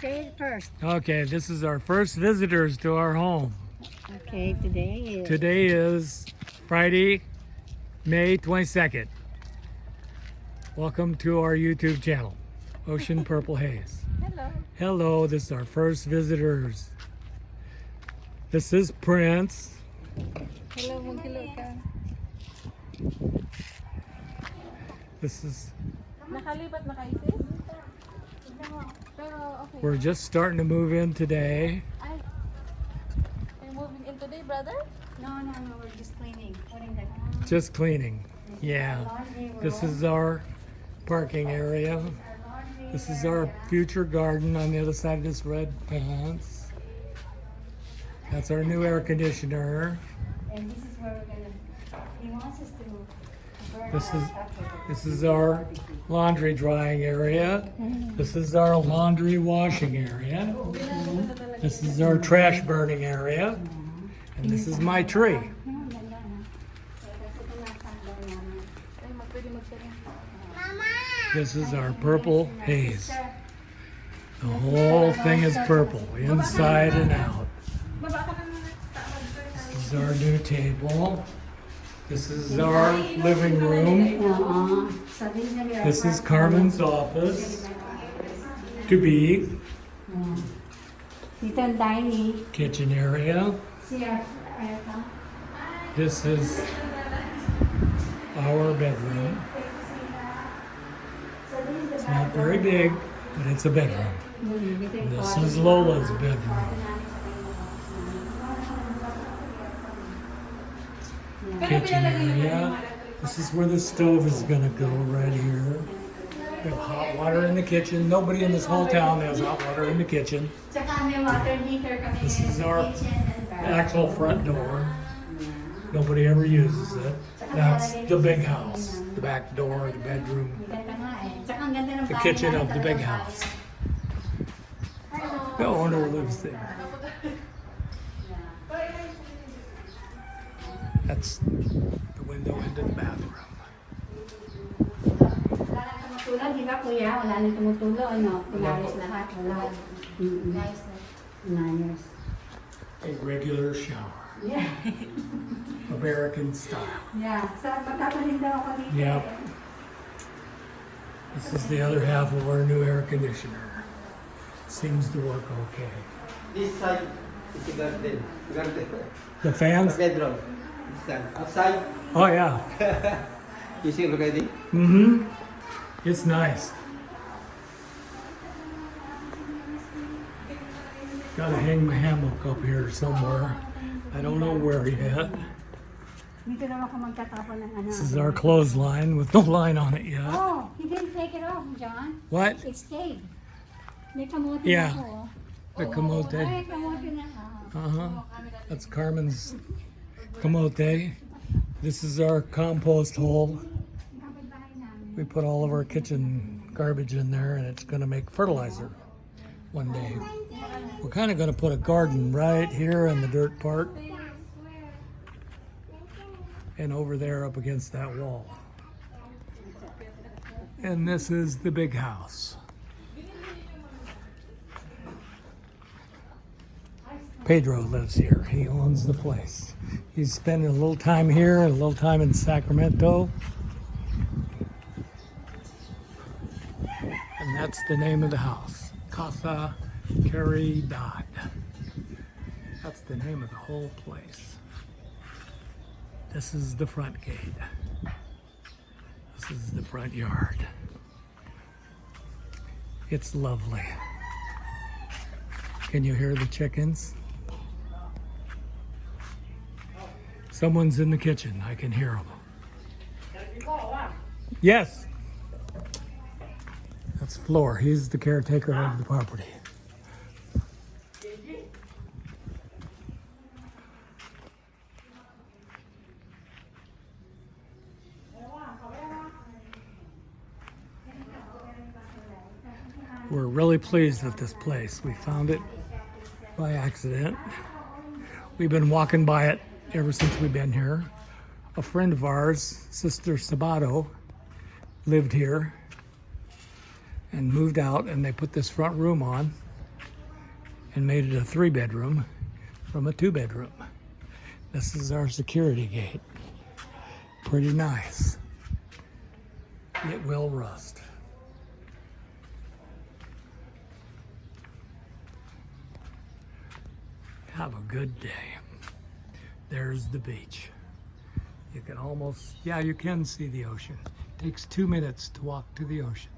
Say it first. Okay, this is our first visitors to our home. Okay, today is Friday, May 22nd. Welcome to our YouTube channel, Ocean Purple Haze. Hello. Hello, this is our first visitors. This is Prince. Hello, hello ka. This is, Nakalipat na kayo, sis? Pero, okay. we're just starting to move in today. Ay, you're moving in today, brother? No, we're just cleaning. Putting the Just cleaning. Yeah. This is our parking area. This is our future garden on the other side of this red fence. That's our new air conditioner. And this is where we're gonna, he wants us to burn This is our laundry drying area. This is our laundry washing area. This is our trash burning area. And this is my tree. This is our purple haze. The whole thing is purple, inside and out. This is our new table. This is our living room. This is Carmen's office. To be. Dito ang dining. Kitchen area. This is our bedroom. It's not very big, but it's a bedroom. This is Lola's bedroom. Kitchen area. This is where the stove is gonna go right here. We have hot water in the kitchen. Nobody in this whole town has hot water in the kitchen. This is our actual front door. Nobody ever uses it. That's the big house. The back door, the bedroom. The kitchen of the big house. The owner lives there. That's the window into the bathroom. Wala nang tumutulog, di ba kuya? Wala nang tumutulog, ano? Pinayos lahat, wala. Pinayos. A regular shower. Yeah. American style. Yeah. Sa magtapanin daw ako dito. Yep. This is the other half of our new air conditioner. Seems to work okay. This side is the garden. The fans? The bedroom. This side. Outside. Oh yeah. You see already? Mm-hmm. It's nice. Gotta hang my hammock up here somewhere. I don't know where yet. Dito naman ako magtatapon ng ano. This is our clothesline with no line on it yet. Oh, he didn't take it off, John. What? It stayed. May kamote Yeah. na ako. The camote. Ay, kamote na. Uh-huh. That's Carmen's camote. This is our compost hole. We put all of our kitchen garbage in there and it's gonna make fertilizer one day. We're kind of gonna put a garden right here in the dirt part and over there up against that wall. And this is the big house. Pedro lives here. He owns the place. He's spending a little time here and a little time in Sacramento. And that's the name of the house, Casa Caridad. That's the name of the whole place. This is the front gate. This is the front yard. It's lovely. Can you hear the chickens? Someone's in the kitchen. I can hear them. Yes. That's Floor. He's the caretaker of the property. We're really pleased with this place. We found it by accident. We've been walking by it ever since we've been here. A friend of ours, Sister Sabato, lived here and moved out, and they put this front room on. and made it a 3-bedroom from a 2-bedroom. This is our security gate. Pretty nice. It will rust. Have a good day. There's the beach. You can almost, yeah, you can see the ocean. It takes 2 minutes to walk to the ocean.